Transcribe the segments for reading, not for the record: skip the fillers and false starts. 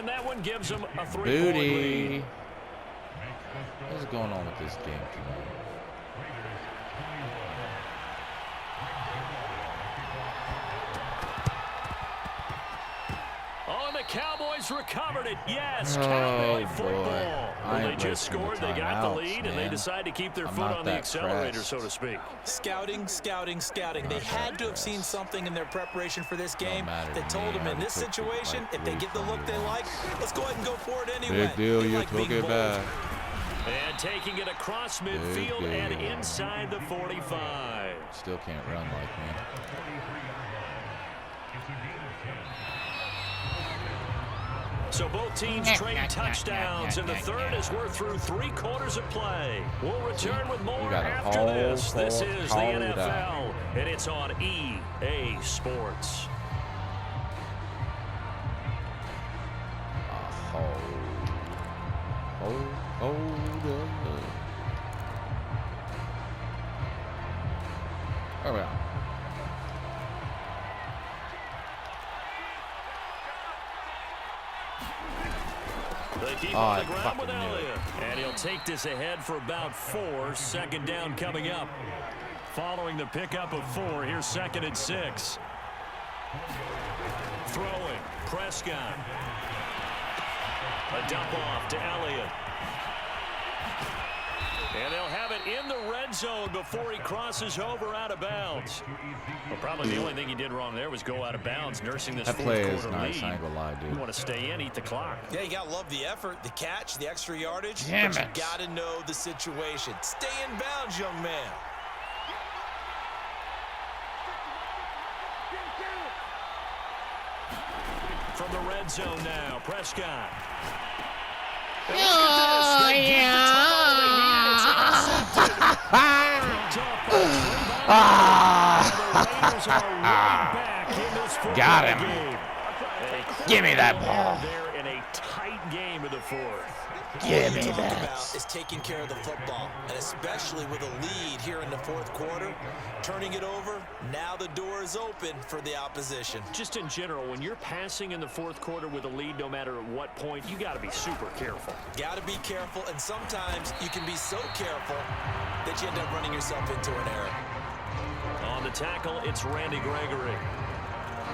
And that one gives them a 3-point Booty. lead. What's going on with this game tonight? Oh, and the Cowboys recovered it. Yes, cowboy football. Well, they just scored, they got the lead, and they decide to keep their foot on the accelerator, so to speak. Scouting, scouting, scouting. They had to have seen something in their preparation for this game that told them in this situation, if they get the look they like, let's go ahead and go for it anyway. Big deal, you took it back. And taking it across midfield and inside the 45. Still can't run like me. So both teams trade touchdowns, and the third as we're through 3 quarters of play. We'll return with more after this. This is the NFL, and it's on EA Sports. There we are. They keep on the ground with Elliott. And he'll take this ahead for about 4. Second down coming up. Following the pickup of 4, here's 2nd and 6. Throwing, Prescott. A dump off to Elliott. And they'll have it in the red zone before he crosses over out of bounds. Well, probably the only thing he did wrong there was go out of bounds, nursing this fourth quarter lead. I ain't gonna lie, dude. You want to stay in, eat the clock. Yeah, you got to love the effort, the catch, the extra yardage. Damn but it. you got to know the situation. Stay in bounds, young man. From the red zone now, Prescott. Oh, yeah. Got him. Give me that ball. They're in a tight game of the fourth. Give me What you talk that. about is taking care of the football, and especially with a lead here in the fourth quarter, turning it over, now the door is open for the opposition. Just in general, when you're passing in the fourth quarter with a lead, no matter at what point, you got to be super careful. Got to be careful, and sometimes you can be so careful that you end up running yourself into an error. On the tackle, it's Randy Gregory.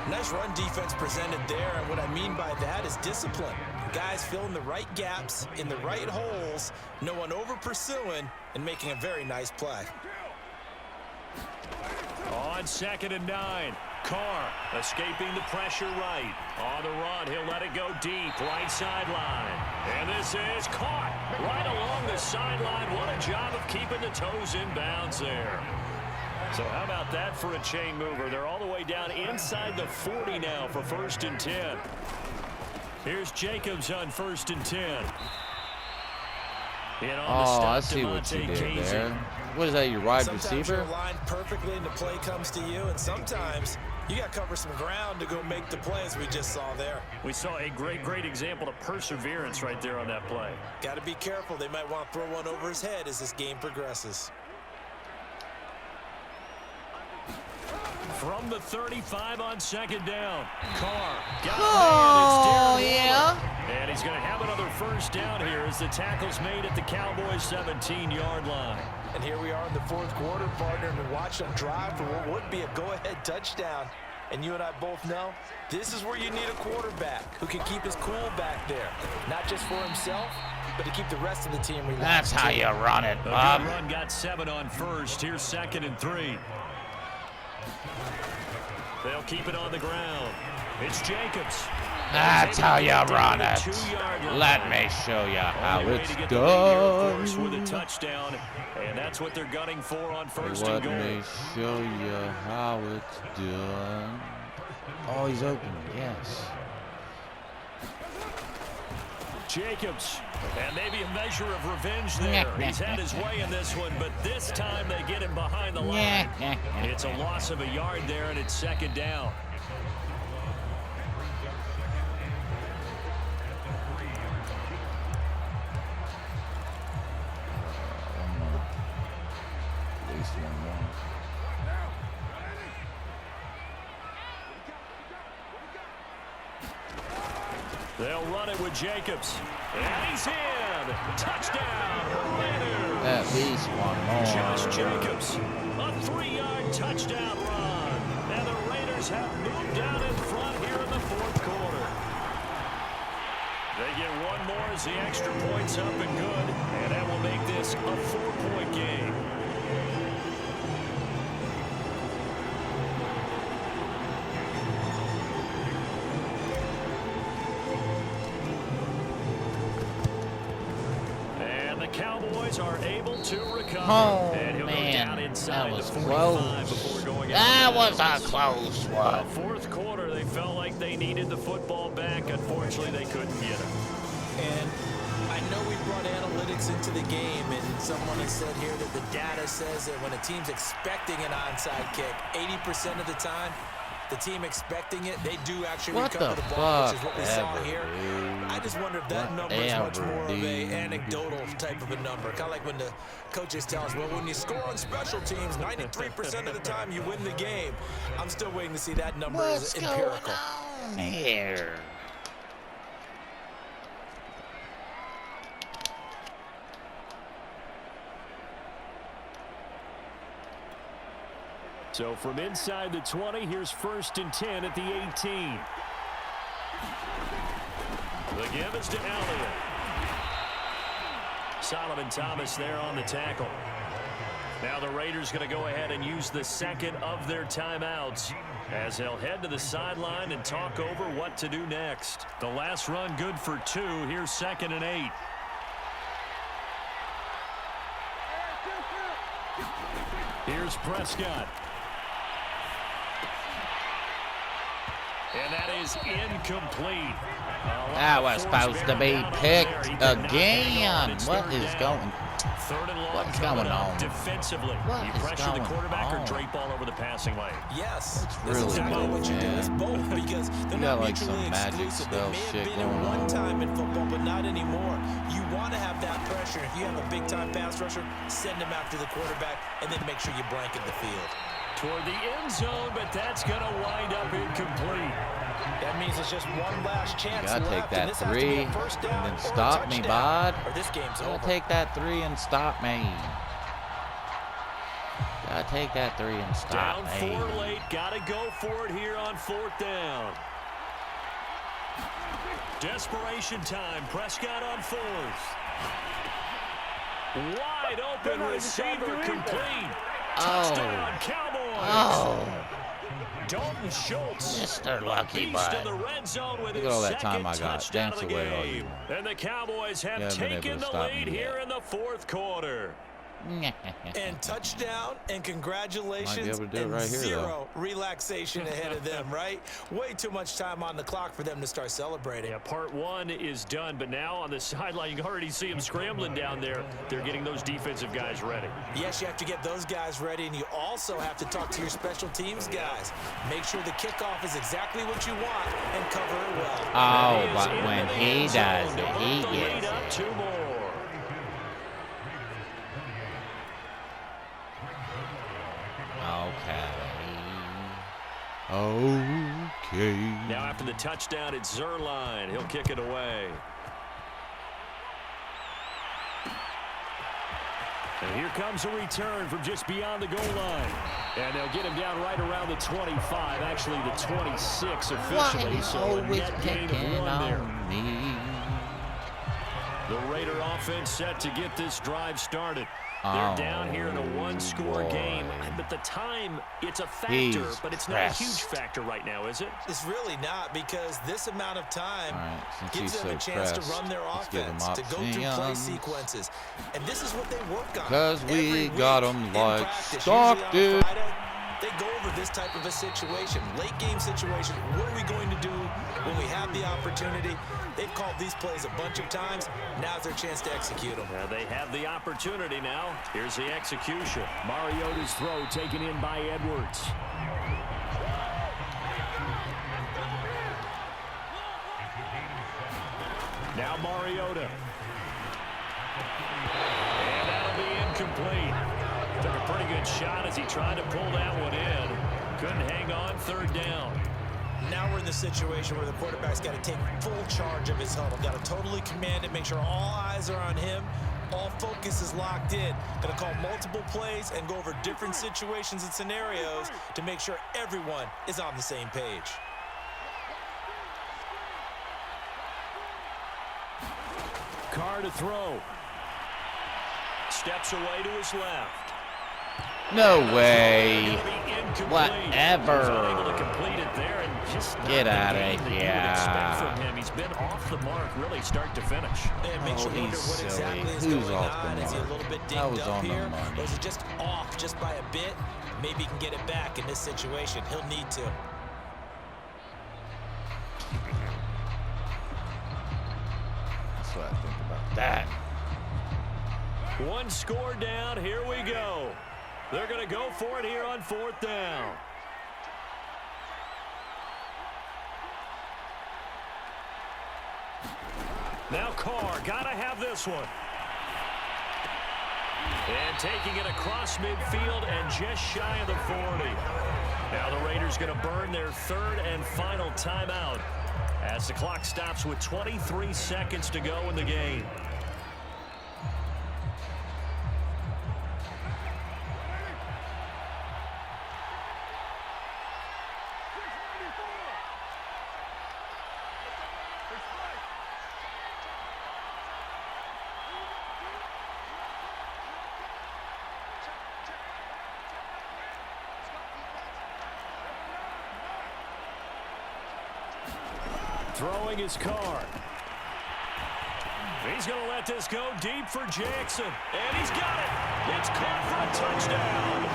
Nice run defense presented there, and what I mean by that is discipline. Guys filling the right gaps in the right holes, no one over pursuing, and making a very nice play. On 2nd and 9, Carr escaping the pressure right. On the run, he'll let it go deep, right sideline. And this is caught right along the sideline. What a job of keeping the toes in bounds there. So how about that for a chain mover? They're all the way down inside the 40 now for 1st and 10. Here's Jacobs on 1st and 10. Oh, I see what you did there. What is that, your wide Sometimes receiver? you're aligned perfectly and the play comes to you, and sometimes you got to cover some ground to go make the play, as we just saw there. We saw a great example of perseverance right there on that play. Got to be careful. They might want to throw one over his head as this game progresses. From the 35 on 2nd down, Carr got Oh, it. yeah. And he's going to have another 1st down here as the tackle's made at the Cowboys' 17-yard line. And here we are in the fourth quarter, partner, and we watch them drive for what would be a go-ahead touchdown. And you and I both know this is where you need a quarterback who can keep his cool back there, not just for himself, but to keep the rest of the team relaxed. That's how you run it, A Bob. good run got 7 on 1st. Here's 2nd and 3. They'll keep it on the ground. It's Jacobs. That's how you run it. Let me show you how it's done. With a touchdown, and that's what they're gunning for on 1st and goal. Let me show you how it's done. Oh, he's open. Yes. Jacobs, and maybe a measure of revenge there. He's had his way in this one, but this time they get him behind the line. It's a loss of a yard there, and it's 2nd down. At least one more. They'll run it with Jacobs. And he's in. Touchdown, Raiders. At least one more. Josh Jacobs, a 3-yard touchdown run. And the Raiders have moved down in front here in the fourth quarter. They get one more as the extra point's up and good. And that will make this a 4-point game. Cowboys are able to recover. Oh, and he'll man, go down inside that was the 45 close. before going out. That was a close one. Fourth quarter, they felt like they needed the football back. Unfortunately, they couldn't get it. And I know we brought analytics into the game, and someone has said here that the data says that when a team's expecting an onside kick, 80% of the time, the team expecting it, they do actually recover the ball, which is what we saw here. I just wonder if that number is much more of a anecdotal type of a number. Kind of like when the coaches tell us, well, when you score on special teams, 93% of the time you win the game. I'm still waiting to see that number as empirical. What's going on here? So from inside the 20, here's 1st and 10 at the 18. The give is to Elliott. Solomon Thomas there on the tackle. Now the Raiders going to go ahead and use the second of their timeouts as they'll head to the sideline and talk over what to do next. The last run good for 2. Here's 2nd and 8. Here's Prescott. And that is incomplete. That was supposed to be picked again. What is going on? Defensively, you pressure the quarterback or drape all over the passing lane. Yes, it's really exactly what you do. man. It's both because they're not like mutually some magic exclusive. spell They may shit have been going in one on. time in football, but not anymore. You want to have that pressure. If you have a big-time pass rusher, send him after the quarterback, and then make sure you blanket the field. Toward the end zone, but that's going to wind up incomplete. That means it's just one last chance You gotta left. take that 3 and then stop me, bud. Or this game's Gotta over. take that 3 and stop me. Gotta take that 3 and stop Down me. 4 late. Got to go for it here on 4th down. Desperation time. Prescott on 4th. Wide open receiver complete. Touchdown, Cowboys. Oh, Dalton Schultz. Mr. Lucky Beast in Butt. the red zone with Look his at all that time second I got. touchdown Dance of the away all you game. want. And the Cowboys have You haven't been able taken to the stop lead me here yet. in the 4th quarter. And touchdown and congratulations. Might be able to do it and right here, zero relaxation ahead of them, right? Way too much time on the clock for them to start celebrating. Yeah, part 1 is done, but now on the sideline, you can already see them scrambling down there. They're getting those defensive guys ready. Yes, you have to get those guys ready, and you also have to talk to your special teams guys. Make sure the kickoff is exactly what you want and cover it well. Oh, He is but into when the he end zone does to it, put he the lead gets up it. 2 more. Okay. Now after the touchdown, it's Zerline. He'll kick it away. And here comes a return from just beyond the goal line. And they'll get him down right around the 25, actually the 26 officially. Why So a always net gain picking of 1 there. on me? The Raider offense set to get this drive started. They're Oh, down here in a 1-score boy. game. But the time, it's a factor, He's but it's not a huge factor right now, is it? It's really not, because this amount of time All right, since gives he's them a so chance to pressed, run their let's give him offense, to go through play options. sequences. And this is what they work on. Because we every week got 'em in like practice. stock, Usually on dude. Friday, they go over this type of a situation, late game situation. What are we going to do when we have the opportunity? They've called these plays a bunch of times. Now's their chance to execute them. They have the opportunity now. Here's the execution. Mariota's throw taken in by Edwards. Now Mariota. And that'll be incomplete. Took a pretty good shot as he tried to pull that one in. Couldn't hang on, 3rd down. Now we're in the situation where the quarterback's got to take full charge of his huddle. Got to totally command it, make sure all eyes are on him. All focus is locked in. Going to call multiple plays and go over different situations and scenarios to make sure everyone is on the same page. Carr to throw. Steps away to his left. No way. Whatever. Get out of here. He's been off the mark really start to finish. It makes you wonder what exactly is going on. Is he a little bit dinged up here? Or is it just off just by a bit? Maybe he can get it back in this situation. He'll need to. That's what I think about that. One score down. Here we go. They're going to go for it here on 4th down. Now Carr, got to have this one. And taking it across midfield and just shy of the 40. Now the Raiders going to burn their 3rd and final timeout as the clock stops with 23 seconds to go in the game. Throwing his Carr. He's going to let this go deep for Jackson. And he's got it. It's caught for a touchdown.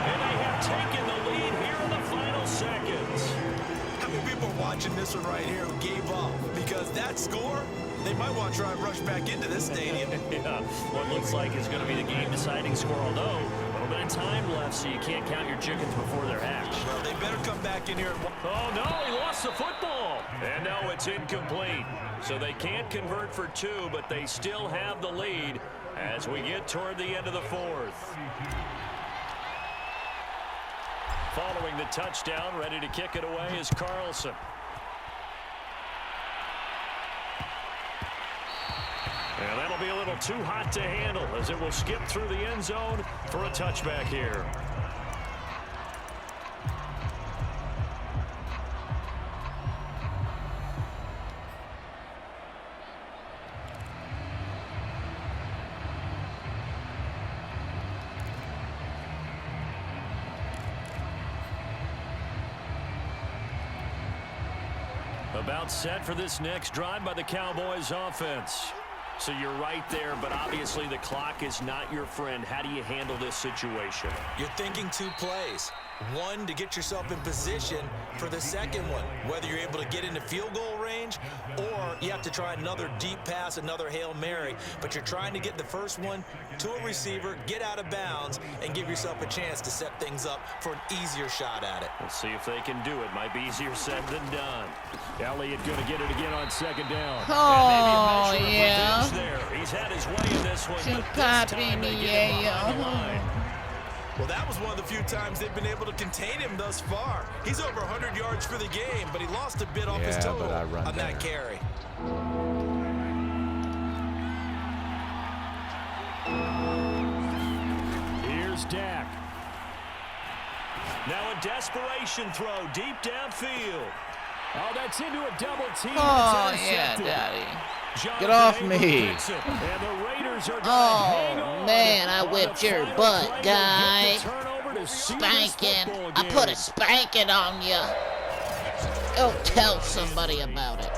And they have taken the lead here in the final seconds. How many people are watching this one right here who gave up? Because that score, they might want to try and rush back into this stadium. Yeah, what looks like is going to be the game-deciding score, although a little bit of time left, so you can't count your chickens before they're hatched. Well, they better come back in here. Oh, no, he lost the football. And no, it's incomplete. So they can't convert for 2, but they still have the lead as we get toward the end of the 4th. Following the touchdown, ready to kick it away is Carlson. And that'll be a little too hot to handle as it will skip through the end zone for a touchback here. About set for this next drive by the Cowboys offense. So you're right there, but obviously the clock is not your friend. How do you handle this situation? You're thinking 2 plays. One, to get yourself in position for the second one, whether you're able to get into field goal range or you have to try another deep pass, another Hail Mary, but you're trying to get the first one to a receiver, get out of bounds, and give yourself a chance to set things up for an easier shot at it. We'll see if they can do it. Might be easier said than done. Elliott going to get it again on 2nd down. Oh, yeah. There. He's had his way in this one, Too but this time they get him behind the line. Well, that was one of the few times they've been able to contain him thus far. He's over 100 yards for the game, but he lost a bit off his total on that carry. Here's Dak. Now a desperation throw deep downfield. Oh, that's into a double team. Oh, yeah, Daddy. Get off me. Oh, man, I whipped your butt, guy. Spanking. I put a spanking on you. Go tell somebody about it.